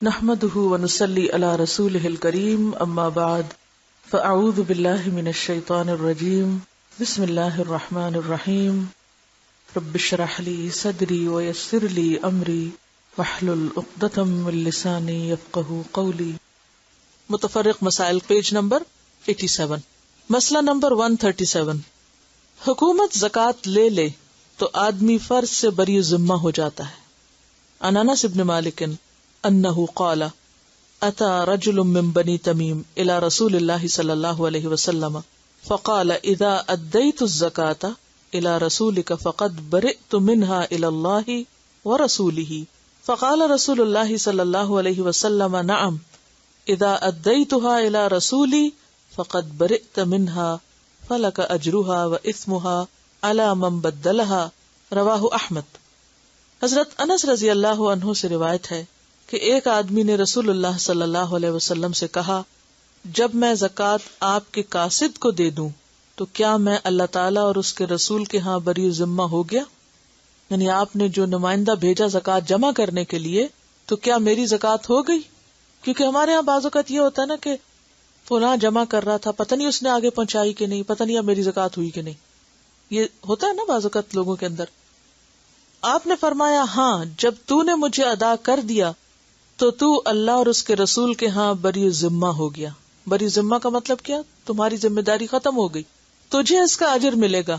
نحمده ونصلي على رسوله الكريم اما بعد فاعوذ بالله من الشيطان الرجيم بسم الله الرحمن الرحيم رب اشرح لي صدري ويسر لي امري واحلل عقدة من لساني يفقهوا قولي. متفرق مسائل پیج نمبر 87. مسئلہ نمبر 137. حکومت زکوٰۃ لے لے تو آدمی فرض سے بری ذمہ ہو جاتا ہے. عن انس بن مالک انہ قال اتى رجل من بني تمیم الى رسول اللہ صلی اللہ علیہ وسلم فقال اذا ادیت الزکاة الى رسولك فقد برئت منها الى اللہ ورسولہ فقال رسول اللہ صلی اللہ علیہ وسلم نعم اذا ادیتها الى رسولی فقد برئت منها فلک اجرها واثمها على من بدلها. رواہ احمد. حضرت انس رضی اللہ عنہ سے روایت ہے کہ ایک آدمی نے رسول اللہ صلی اللہ علیہ وسلم سے کہا جب میں زکوٰۃ آپ کے قاصد کو دے دوں تو کیا میں اللہ تعالیٰ اور اس کے رسول کے ہاں بری ذمہ ہو گیا؟ یعنی آپ نے جو نمائندہ بھیجا زکوٰۃ جمع کرنے کے لیے تو کیا میری زکوٰۃ ہو گئی؟ کیونکہ ہمارے یہاں بعض اوقات یہ ہوتا ہے نا کہ فلاں جمع کر رہا تھا، پتہ نہیں اس نے آگے پہنچائی کہ نہیں، پتہ نہیں اب میری زکوٰۃ ہوئی کہ نہیں. یہ ہوتا ہے نا بعض اوقات لوگوں کے اندر. آپ نے فرمایا ہاں جب تو نے مجھے ادا کر دیا تو تو اللہ اور اس کے رسول کے ہاں بری ذمہ ہو گیا. بری ذمہ کا مطلب کیا؟ تمہاری ذمہ داری ختم ہو گئی، تجھے اس کا اجر ملے گا،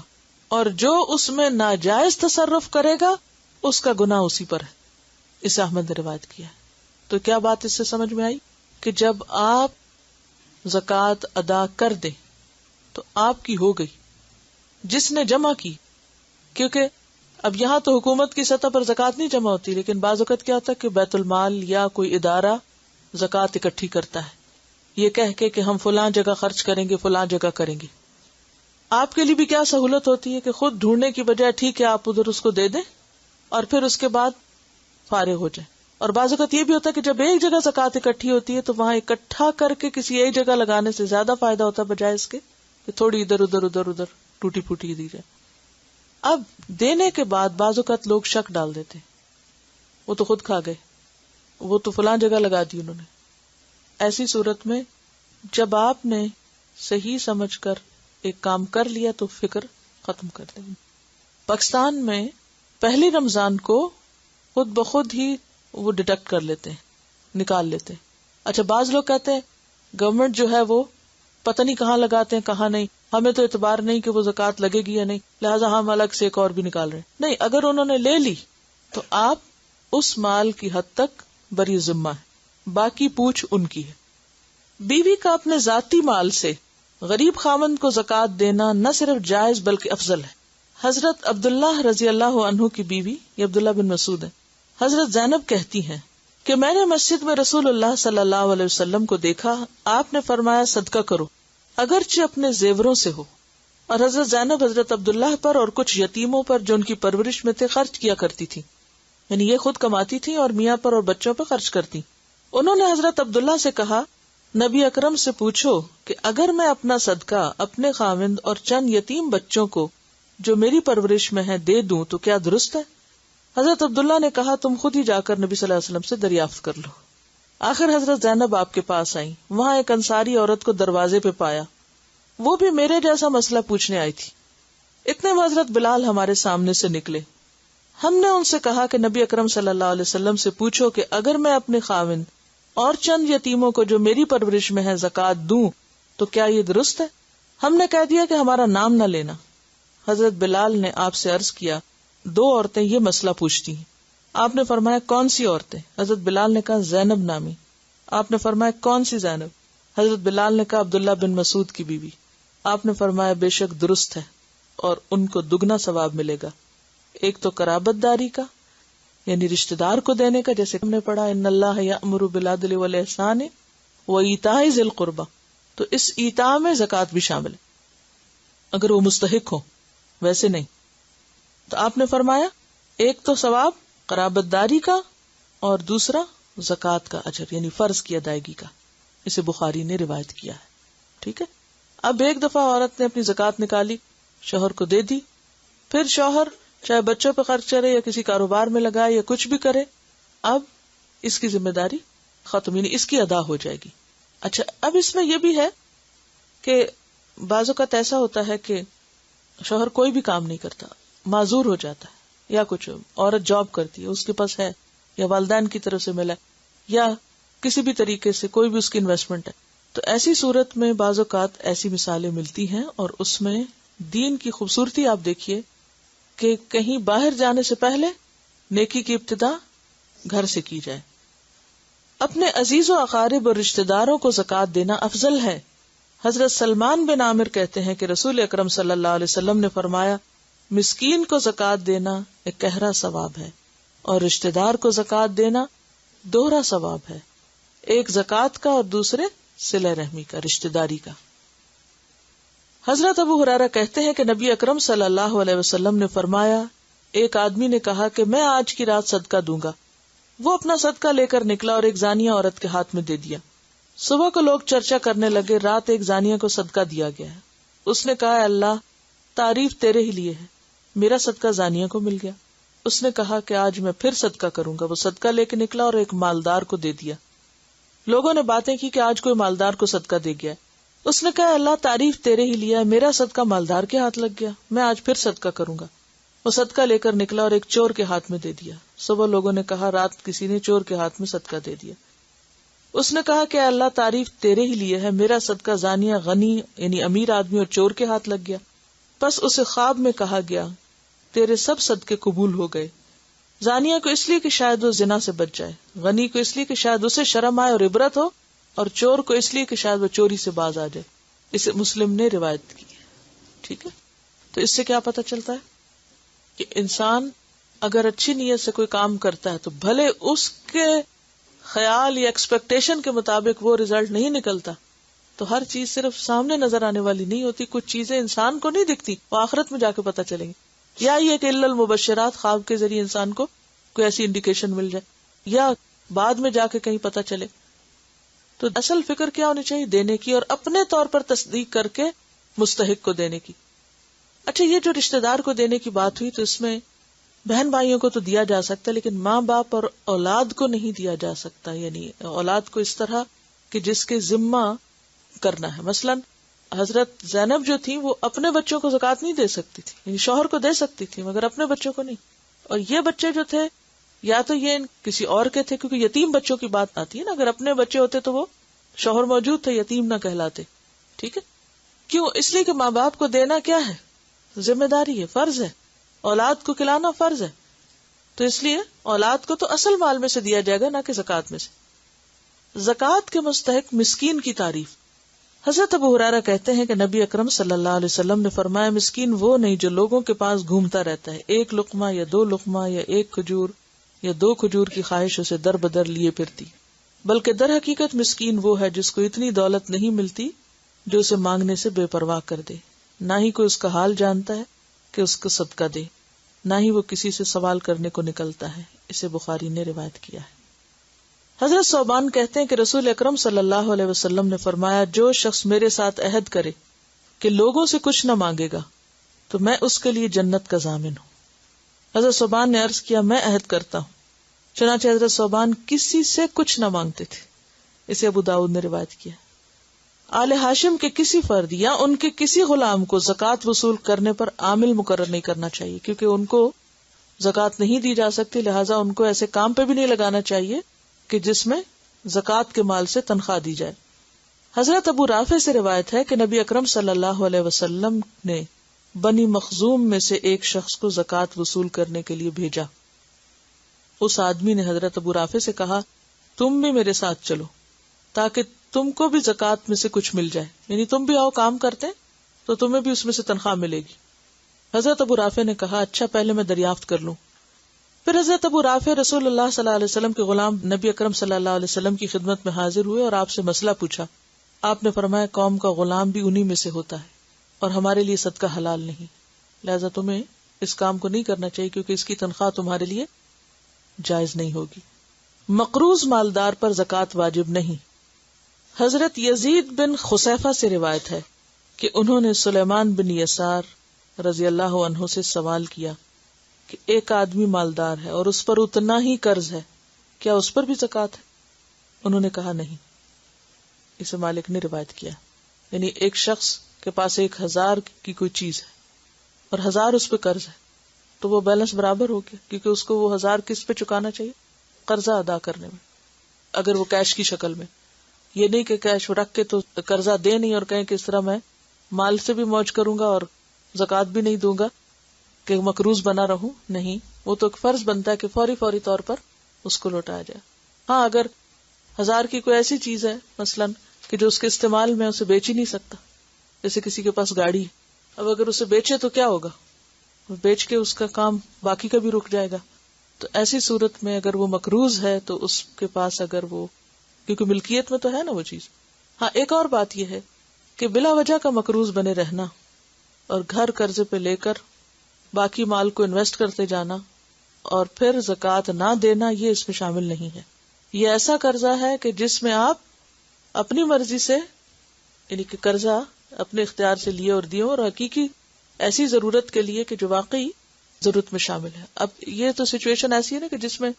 اور جو اس میں ناجائز تصرف کرے گا اس کا گناہ اسی پر ہے. اسے احمد نے روایت کیا ہے. تو کیا بات اس سے سمجھ میں آئی کہ جب آپ زکوٰۃ ادا کر دیں تو آپ کی ہو گئی، جس نے جمع کی. کیونکہ اب یہاں تو حکومت کی سطح پر زکوٰۃ نہیں جمع ہوتی، لیکن بعض اوقات کیا ہوتا ہے کہ بیت المال یا کوئی ادارہ زکوٰۃ اکٹھی کرتا ہے یہ کہہ کے کہ ہم فلاں جگہ خرچ کریں گے، فلاں جگہ کریں گے. آپ کے لیے بھی کیا سہولت ہوتی ہے کہ خود ڈھونڈنے کی بجائے ٹھیک ہے آپ ادھر اس کو دے دیں اور پھر اس کے بعد فارغ ہو جائیں. اور بعض اوقات یہ بھی ہوتا ہے کہ جب ایک جگہ زکوٰۃ اکٹھی ہوتی ہے تو وہاں اکٹھا کر کے کسی ایک جگہ لگانے سے زیادہ فائدہ ہوتا ہے بجائے اس کے کہ تھوڑی ادھر ادھر ٹوٹی پھوٹی دی جائے. اب دینے کے بعد بعض اوقات لوگ شک ڈال دیتے، وہ تو خود کھا گئے، وہ تو فلاں جگہ لگا دی انہوں نے. ایسی صورت میں جب آپ نے صحیح سمجھ کر ایک کام کر لیا تو فکر ختم کر دیں. پاکستان میں پہلی رمضان کو خود بخود ہی وہ ڈیڈکٹ کر لیتے ہیں، نکال لیتے ہیں. اچھا بعض لوگ کہتے ہیں گورنمنٹ جو ہے وہ پتہ نہیں کہاں لگاتے ہیں کہاں نہیں، ہمیں تو اعتبار نہیں کہ وہ زکوٰۃ لگے گی یا نہیں، لہٰذا ہم الگ سے ایک اور بھی نکال رہے ہیں. نہیں، اگر انہوں نے لے لی تو آپ اس مال کی حد تک بری ذمہ ہے، باقی پوچھ ان کی ہے. بیوی کا اپنے ذاتی مال سے غریب خاوند کو زکوٰۃ دینا نہ صرف جائز بلکہ افضل ہے. حضرت عبداللہ رضی اللہ عنہ کی بیوی، یہ عبداللہ بن مسعود ہے، حضرت زینب کہتی ہیں کہ میں نے مسجد میں رسول اللہ صلی اللہ علیہ وسلم کو دیکھا، آپ نے فرمایا صدقہ کرو اگرچہ اپنے زیوروں سے ہو. اور حضرت زینب حضرت عبداللہ پر اور کچھ یتیموں پر جو ان کی پرورش میں تھے خرچ کیا کرتی تھی، یعنی یہ خود کماتی تھی اور میاں پر اور بچوں پر خرچ کرتی. انہوں نے حضرت عبداللہ سے کہا نبی اکرم سے پوچھو کہ اگر میں اپنا صدقہ اپنے خاوند اور چند یتیم بچوں کو جو میری پرورش میں ہے دے دوں تو کیا درست ہے؟ حضرت عبداللہ نے کہا تم خود ہی جا کر نبی صلی اللہ علیہ وسلم سے دریافت کر لو. آخر حضرت زینب آپ کے پاس آئیں. وہاں ایک انصاری عورت کو دروازے پہ پایا، وہ بھی میرے جیسا مسئلہ پوچھنے آئی تھی. اتنے میں حضرت بلال ہمارے سامنے سے نکلے. ہم نے ان سے کہا کہ نبی اکرم صلی اللہ علیہ وسلم سے پوچھو کہ اگر میں اپنے خاوند اور چند یتیموں کو جو میری پرورش میں ہے زکوٰۃ دوں تو کیا یہ درست ہے؟ ہم نے کہہ دیا کہ ہمارا نام نہ لینا. حضرت بلال نے آپ سے عرض کیا 2 عورتیں یہ مسئلہ پوچھتی ہیں. آپ نے فرمایا کون سی عورتیں؟ حضرت بلال نے کہا زینب نامی. آپ نے فرمایا کون سی زینب؟ حضرت بلال نے کہا عبداللہ بن مسعود کی بیوی. آپ نے فرمایا بے شک درست ہے اور ان کو دگنا ثواب ملے گا. ایک تو قرابت داری کا یعنی رشتہ دار کو دینے کا، جیسے ہم نے پڑھا ان اللہ یأمر بالعدل والإحسان وإیتاء ذی القربى، تو اس ایتاء میں زکوٰۃ بھی شامل ہے اگر وہ مستحق ہو، ویسے نہیں. تو آپ نے فرمایا ایک تو ثواب قرابت داری کا اور دوسرا زکوٰۃ کا اجر یعنی فرض کی ادائیگی کا. اسے بخاری نے روایت کیا ہے. ٹھیک ہے. اب ایک دفعہ عورت نے اپنی زکوٰۃ نکالی، شوہر کو دے دی، پھر شوہر چاہے بچوں پہ خرچ کرے یا کسی کاروبار میں لگائے یا کچھ بھی کرے، اب اس کی ذمہ داری ختم، یعنی اس کی ادا ہو جائے گی. اچھا، اب اس میں یہ بھی ہے کہ بعض اوقات ایسا ہوتا ہے کہ شوہر کوئی بھی کام نہیں کرتا، معذور ہو جاتا ہے، یا کچھ عورت جاب کرتی ہے، اس کے پاس ہے، یا والدین کی طرف سے ملا، یا کسی بھی طریقے سے کوئی بھی اس کی انویسٹمنٹ ہے. تو ایسی صورت میں بعض اوقات ایسی مثالیں ملتی ہیں، اور اس میں دین کی خوبصورتی آپ دیکھیے کہ کہیں باہر جانے سے پہلے نیکی کی ابتدا گھر سے کی جائے. اپنے عزیز و اقارب اور رشتہ داروں کو زکوٰۃ دینا افضل ہے. حضرت سلمان بن عامر کہتے ہیں کہ رسول اکرم صلی اللہ علیہ وسلم نے فرمایا، مسکین کو زکوٰۃ دینا ایک گہرا ثواب ہے، اور رشتہ دار کو زکوٰۃ دینا دوہرا ثواب ہے، ایک زکوٰۃ کا اور دوسرے صلہ رحمی کا، رشتہ داری کا. حضرت ابو ہریرہ کہتے ہیں کہ نبی اکرم صلی اللہ علیہ وسلم نے فرمایا، ایک آدمی نے کہا کہ میں آج کی رات صدقہ دوں گا. وہ اپنا صدقہ لے کر نکلا اور ایک زانیہ عورت کے ہاتھ میں دے دیا. صبح کو لوگ چرچا کرنے لگے، رات ایک زانیہ کو صدقہ دیا گیا ہے. اس نے کہا، اللہ تعریف تیرے ہی لیے ہے، میرا صدقہ زانیہ کو مل گیا. اس نے کہا کہ آج میں پھر صدقہ کروں گا. وہ صدقہ لے کے نکلا اور ایک مالدار کو دے دیا. لوگوں نے باتیں کی کہ آج کوئی مالدار کو صدقہ دے گیا. اس نے کہا، اللہ تعریف تیرے ہی لیا ہے، میرا صدقہ مالدار کے ہاتھ لگ گیا، میں آج پھر صدقہ کروں گا. وہ صدقہ لے کر نکلا اور ایک چور کے ہاتھ میں دے دیا. صبح لوگوں نے کہا، رات کسی نے چور کے ہاتھ میں صدقہ دے دیا. اس نے کہا کہ اللہ تعریف تیرے ہی لیے ہے، میرا صدقہ زانیہ غنی یعنی امیر آدمی اور چور کے ہاتھ لگ گیا. پس اسے خواب میں کہا گیا، تیرے سب صدقے قبول ہو گئے. زانیہ کو اس لیے کہ شاید وہ زنا سے بچ جائے، غنی کو اس لیے کہ شاید اسے شرم آئے اور عبرت ہو، اور چور کو اس لیے کہ شاید وہ چوری سے باز آ جائے. اسے مسلم نے روایت کی ہے. ٹھیک ہے، تو اس سے کیا پتہ چلتا ہے کہ انسان اگر اچھی نیت سے کوئی کام کرتا ہے تو بھلے اس کے خیال یا ایکسپیکٹیشن کے مطابق وہ رزلٹ نہیں نکلتا، تو ہر چیز صرف سامنے نظر آنے والی نہیں ہوتی. کچھ چیزیں انسان کو نہیں دکھتی، وہ آخرت میں جا کے پتہ چلیں گی. یا یہ کہ الا المبشرات، خواب کے ذریعے انسان کو کوئی ایسی انڈیکیشن مل جائے، یا بعد میں جا کے کہیں پتہ چلے. تو اصل فکر کیا ہونی چاہیے؟ دینے کی، اور اپنے طور پر تصدیق کر کے مستحق کو دینے کی. اچھا، یہ جو رشتہ دار کو دینے کی بات ہوئی، تو اس میں بہن بھائیوں کو تو دیا جا سکتا ہے، لیکن ماں باپ اور اولاد کو نہیں دیا جا سکتا. یعنی اولاد کو اس طرح کہ جس کے ذمہ کرنا ہے. مثلا حضرت زینب جو تھی، وہ اپنے بچوں کو زکوٰۃ نہیں دے سکتی تھی، یعنی شوہر کو دے سکتی تھی مگر اپنے بچوں کو نہیں. اور یہ بچے جو تھے یا تو یہ کسی اور کے تھے، کیونکہ یتیم بچوں کی بات آتی ہے نا. اگر اپنے بچے ہوتے تو وہ شوہر موجود تھے، یتیم نہ کہلاتے. ٹھیک ہے، کیوں؟ اس لیے کہ ماں باپ کو دینا کیا ہے؟ ذمہ داری ہے، فرض ہے. اولاد کو کھلانا فرض ہے، تو اس لیے اولاد کو تو اصل مال میں سے دیا جائے گا، نہ کہ زکوٰۃ میں سے. زکوٰۃ کے مستحق مسکین کی تعریف. حضرت ابو ہریرہ کہتے ہیں کہ نبی اکرم صلی اللہ علیہ وسلم نے فرمایا، مسکین وہ نہیں جو لوگوں کے پاس گھومتا رہتا ہے، ایک لقمہ یا دو لقمہ یا ایک کھجور یا دو کھجور کی خواہش اسے در بدر لیے پھرتی، بلکہ در حقیقت مسکین وہ ہے جس کو اتنی دولت نہیں ملتی جو اسے مانگنے سے بے پرواہ کر دے، نہ ہی کوئی اس کا حال جانتا ہے کہ اس کو صدقہ دے، نہ ہی وہ کسی سے سوال کرنے کو نکلتا ہے. اسے بخاری نے روایت کیا ہے. حضرت ثوبان کہتے ہیں کہ رسول اکرم صلی اللہ علیہ وسلم نے فرمایا، جو شخص میرے ساتھ عہد کرے کہ لوگوں سے کچھ نہ مانگے گا تو میں اس کے لیے جنت کا ضامن ہوں. حضرت ثوبان نے عرض کیا، میں عہد کرتا ہوں. چنانچہ حضرت ثوبان کسی سے کچھ نہ مانگتے تھے. اسے ابو داؤد نے روایت کیا. آل ہاشم کے کسی فرد یا ان کے کسی غلام کو زکوٰۃ وصول کرنے پر عامل مقرر نہیں کرنا چاہیے، کیونکہ ان کو زکوٰۃ نہیں دی جا سکتی، لہٰذا ان کو ایسے کام پہ بھی نہیں لگانا چاہیے کہ جس میں زکوٰۃ کے مال سے تنخواہ دی جائے. حضرت ابو رافع سے روایت ہے کہ نبی اکرم صلی اللہ علیہ وسلم نے بنی مخزوم میں سے ایک شخص کو زکوٰۃ وصول کرنے کے لیے بھیجا. اس آدمی نے حضرت ابو رافع سے کہا، تم بھی میرے ساتھ چلو تاکہ تم کو بھی زکوٰۃ میں سے کچھ مل جائے، یعنی تم بھی آؤ کام کرتے تو تمہیں بھی اس میں سے تنخواہ ملے گی. حضرت ابو رافع نے کہا، اچھا پہلے میں دریافت کر لوں. پھر حضرت ابو رافع رسول اللہ صلی اللہ علیہ وسلم کے غلام نبی اکرم صلی اللہ علیہ وسلم کی خدمت میں حاضر ہوئے اور آپ سے مسئلہ پوچھا. آپ نے فرمایا، قوم کا غلام بھی انہی میں سے ہوتا ہے اور ہمارے لیے صدقہ حلال نہیں، لہذا تمہیں اس کام کو نہیں کرنا چاہیے کیونکہ اس کی تنخواہ تمہارے لیے جائز نہیں ہوگی. مقروض مالدار پر زکوٰۃ واجب نہیں. حضرت یزید بن خسیفہ سے روایت ہے کہ انہوں نے سلیمان بن یسار رضی اللہ عنہ سے سوال کیا کہ ایک آدمی مالدار ہے اور اس پر اتنا ہی قرض ہے، کیا اس پر بھی زکوٰۃ ہے؟ انہوں نے کہا نہیں. اسے مالک نے روایت کیا. یعنی ایک شخص کے پاس 1000 کی کوئی چیز ہے اور 1000 اس پہ قرض ہے, تو وہ بیلنس برابر ہو گیا, کیونکہ اس کو وہ 1000 کس پہ چکانا چاہیے؟ قرضہ ادا کرنے میں, اگر وہ کیش کی شکل میں. یہ نہیں کہ کیش رکھ کے تو قرضہ دے نہیں اور کہیں کہ اس طرح میں مال سے بھی موج کروں گا اور زکوٰۃ بھی نہیں دوں گا کہ مقروض بنا رہوں. نہیں, وہ تو ایک فرض بنتا ہے کہ فوری طور پر اس کو لوٹایا جائے. ہاں, اگر 1000 کی کوئی ایسی چیز ہے مثلاً کہ جو اس کے استعمال میں اسے بیچ ہی نہیں سکتا, جیسے کسی کے پاس گاڑی ہے, اب اگر اسے بیچے تو کیا ہوگا؟ بیچ کے اس کا کام باقی کا بھی رک جائے گا. تو ایسی صورت میں اگر وہ مقروض ہے تو اس کے پاس اگر وہ, کیونکہ ملکیت میں تو ہے نا وہ چیز. ہاں, ایک اور بات یہ ہے کہ بلا وجہ کا مقروض بنے رہنا اور گھر قرضے پہ لے کر باقی مال کو انویسٹ کرتے جانا اور پھر زکوٰۃ نہ دینا, یہ اس میں شامل نہیں ہے. یہ ایسا قرضہ ہے کہ جس میں آپ اپنی مرضی سے, یعنی کہ قرضہ اپنے اختیار سے لیے اور دیے, اور حقیقی ایسی ضرورت کے لیے کہ جو واقعی ضرورت میں شامل ہے. اب یہ تو سچویشن ایسی ہے نا کہ جس میں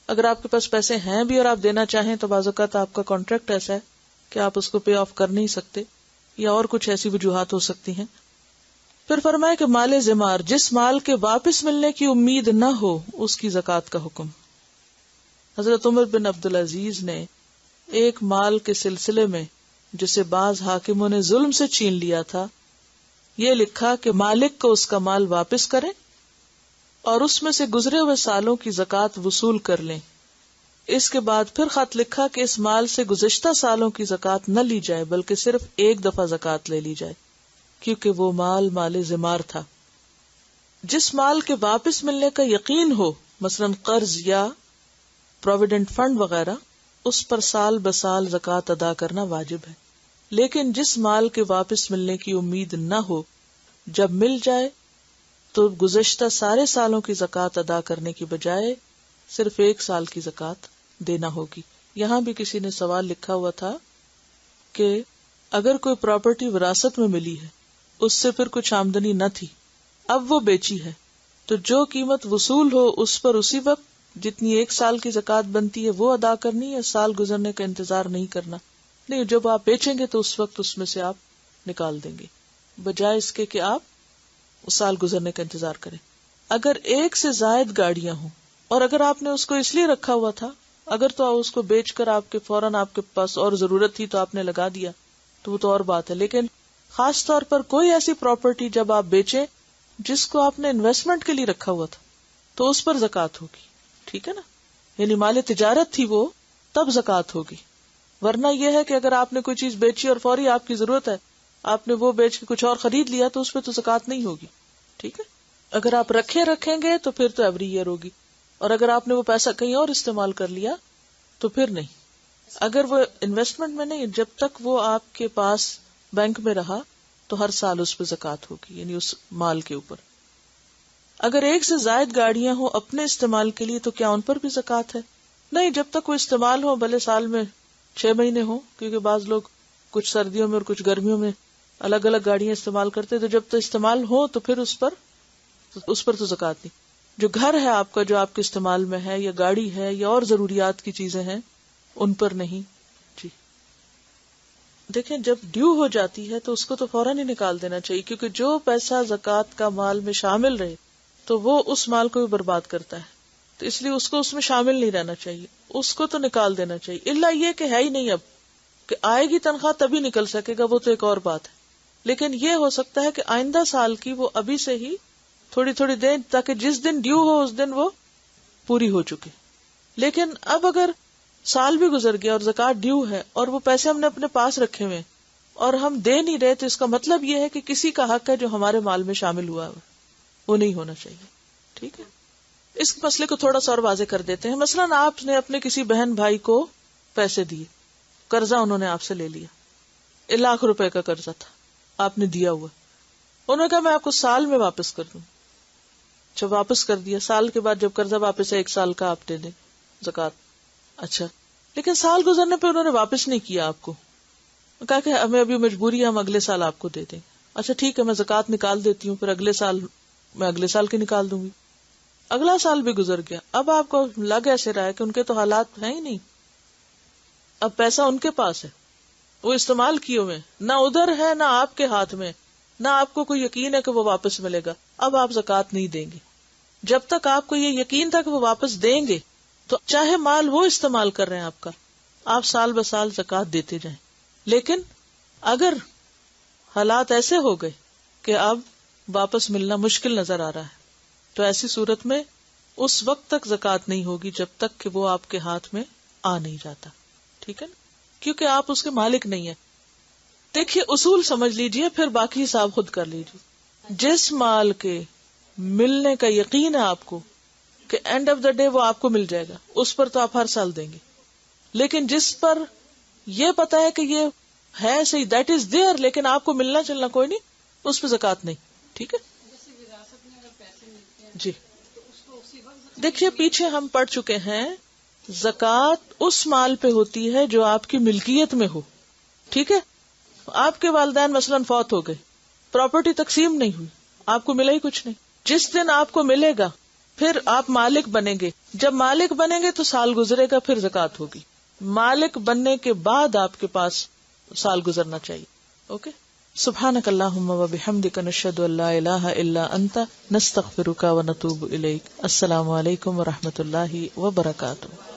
اگر آپ کے پاس پیسے ہیں بھی اور آپ دینا چاہیں تو بعض اوقات آپ کا کانٹریکٹ ایسا ہے کہ آپ اس کو پے آف کر نہیں سکتے, یا اور کچھ ایسی وجوہات ہو سکتی ہیں. پھر فرمایا کہ مال زمار, جس مال کے واپس ملنے کی امید نہ ہو, اس کی زکوٰۃ کا حکم. حضرت عمر بن عبدالعزیز نے ایک مال کے سلسلے میں جسے بعض حاکموں نے ظلم سے چھین لیا تھا, یہ لکھا کہ مالک کو اس کا مال واپس کرے اور اس میں سے گزرے ہوئے سالوں کی زکوٰۃ وصول کر لیں. اس کے بعد پھر خط لکھا کہ اس مال سے گزشتہ سالوں کی زکوٰۃ نہ لی جائے بلکہ صرف ایک دفعہ زکوٰۃ لے لی جائے, کیونکہ وہ مال زمار تھا. جس مال کے واپس ملنے کا یقین ہو, مثلاً قرض یا پروویڈنٹ فنڈ وغیرہ, اس پر سال بسال زکوٰۃ ادا کرنا واجب ہے. لیکن جس مال کے واپس ملنے کی امید نہ ہو, جب مل جائے تو گزشتہ سارے سالوں کی زکوٰۃ ادا کرنے کی بجائے صرف 1 سال کی زکوٰۃ دینا ہوگی. یہاں بھی کسی نے سوال لکھا ہوا تھا کہ اگر کوئی پراپرٹی وراثت میں ملی ہے, اس سے پھر کچھ آمدنی نہ تھی, اب وہ بیچی ہے, تو جو قیمت وصول ہو اس پر اسی وقت جتنی 1 سال کی زکوٰۃ بنتی ہے وہ ادا کرنی, یا سال گزرنے کا انتظار نہیں کرنا؟ نہیں, جب آپ بیچیں گے تو اس وقت اس میں سے آپ نکال دیں گے, بجائے اس کے کہ آپ اس سال گزرنے کا انتظار کریں. اگر 1 سے زائد گاڑیاں ہوں اور اگر آپ نے اس کو اس لیے رکھا ہوا تھا, اگر تو اس کو بیچ کر آپ کے فوراً آپ کے پاس اور ضرورت تھی تو آپ نے لگا دیا تو وہ تو اور بات ہے, لیکن خاص طور پر کوئی ایسی پراپرٹی جب آپ بیچیں جس کو آپ نے انویسٹمنٹ کے لیے رکھا ہوا تھا تو اس پر زکوٰۃ ہوگی. ٹھیک ہے نا, یعنی مال تجارت تھی وہ, تب زکوٰۃ ہوگی. ورنہ یہ ہے کہ اگر آپ نے کوئی چیز بیچی اور فوری آپ کی ضرورت ہے, آپ نے وہ بیچ کے کچھ اور خرید لیا تو اس پہ تو زکوٰۃ نہیں ہوگی. ٹھیک ہے, اگر آپ رکھیں گے تو پھر تو ایوری ایئر ہوگی, اور اگر آپ نے وہ پیسہ کہیں اور استعمال کر لیا تو پھر نہیں. اگر وہ انویسٹمنٹ میں نہیں, جب تک وہ آپ کے پاس بینک میں رہا تو ہر سال اس پہ زکوٰۃ ہوگی, یعنی اس مال کے اوپر. اگر 1 سے زائد گاڑیاں ہوں اپنے استعمال کے لیے تو کیا ان پر بھی زکوٰۃ ہے؟ نہیں, جب تک وہ استعمال ہو, بھلے سال میں 6 مہینے ہوں, کیونکہ بعض لوگ کچھ سردیوں میں اور کچھ گرمیوں میں الگ الگ گاڑیاں استعمال کرتے, تو جب تک استعمال ہو تو پھر اس پر تو زکوٰۃ نہیں. جو گھر ہے آپ کا, جو آپ کے استعمال میں ہے, یا گاڑی ہے, یا اور ضروریات کی چیزیں ہیں, ان پر نہیں. جی دیکھیں, جب ڈیو ہو جاتی ہے تو اس کو تو فوراً ہی نکال دینا چاہیے, کیونکہ جو پیسہ زکوٰۃ کا مال میں شامل رہے تو وہ اس مال کو بھی برباد کرتا ہے, تو اس لیے اس کو اس میں شامل نہیں رہنا چاہیے, اس کو تو نکال دینا چاہیے. الا یہ کہ ہے ہی نہیں اب, کہ آئے گی تنخواہ تبھی نکل سکے گا, وہ تو ایک اور بات ہے. لیکن یہ ہو سکتا ہے کہ آئندہ سال کی وہ ابھی سے ہی تھوڑی تھوڑی دیں, تاکہ جس دن ڈیو ہو اس دن وہ پوری ہو چکے. لیکن اب اگر سال بھی گزر گیا اور زکوٰۃ ڈیو ہے اور وہ پیسے ہم نے اپنے پاس رکھے ہوئے اور ہم دے نہیں رہے, تو اس کا مطلب یہ ہے کہ کسی کا حق ہے جو ہمارے مال میں شامل ہوا ہے, وہ نہیں ہونا چاہیے. ٹھیک ہے, اس مسئلے کو تھوڑا سا اور واضح کر دیتے ہیں. مثلاً آپ نے اپنے کسی بہن بھائی کو پیسے دیے, قرضہ انہوں نے آپ سے لے لیا, 1 لاکھ روپے کا قرضہ تھا, آپ نے دیا ہوا, انہوں نے کہا میں آپ کو سال میں واپس کر دوں. جب واپس کر دیا, سال کے بعد جب قرضہ واپس ہے 1 سال کا آپ دے دیں زکوٰۃ. اچھا, لیکن سال گزرنے پہ انہوں نے واپس نہیں کیا آپ کو, کہا کہ ہمیں ابھی مجبوری ہے, ہم اگلے سال آپ کو دے دیں. اچھا ٹھیک ہے, میں زکوٰۃ نکال دیتی ہوں, پھر اگلے سال میں اگلے سال کی نکال دوں گی. اگلا سال بھی گزر گیا, اب آپ کو لگ ایسے رہا ہے کہ ان کے تو حالات ہیں ہی نہیں, اب پیسہ ان کے پاس ہے، وہ استعمال کیے ہوئے، نہ ادھر ہے نہ آپ کے ہاتھ میں، نہ آپ کو کوئی یقین ہے کہ وہ واپس ملے گا. اب آپ زکوٰۃ نہیں دیں گے. جب تک آپ کو یہ یقین تھا کہ وہ واپس دیں گے تو چاہے مال وہ استعمال کر رہے ہیں آپ کا، آپ سال بہ سال زکوٰۃ دیتے جائیں. لیکن اگر حالات ایسے ہو گئے کہ اب واپس ملنا مشکل نظر آ رہا ہے تو ایسی صورت میں اس وقت تک زکوٰۃ نہیں ہوگی جب تک کہ وہ آپ کے ہاتھ میں آ نہیں جاتا. ٹھیک ہے نا، کیونکہ آپ اس کے مالک نہیں ہیں. دیکھیے اصول سمجھ لیجئے، پھر باقی حساب خود کر لیجئے. جس مال کے ملنے کا یقین ہے آپ کو کہ اینڈ آف دا ڈے وہ آپ کو مل جائے گا، اس پر تو آپ ہر سال دیں گے. لیکن جس پر یہ پتا ہے کہ یہ ہے صحیح، دیٹ از دیئر، لیکن آپ کو ملنا چلنا کوئی نہیں، اس پہ زکوٰۃ نہیں. ٹھیک ہے جی. دیکھیے پیچھے ہم پڑھ چکے ہیں زکوٰۃ اس مال پہ ہوتی ہے جو آپ کی ملکیت میں ہو. ٹھیک ہے، آپ کے والدین مثلاً فوت ہو گئے، پراپرٹی تقسیم نہیں ہوئی، آپ کو ملا ہی کچھ نہیں. جس دن آپ کو ملے گا پھر آپ مالک بنیں گے. جب مالک بنیں گے تو سال گزرے گا، پھر زکوٰۃ ہوگی. مالک بننے کے بعد آپ کے پاس سال گزرنا چاہیے. اوکے. سبحانک اللہم و بحمدک، نشہد ان لا الہ الا انت، نستغفرک و نتوب الیک. السلام علیکم و رحمۃ اللہ وبرکاتہ.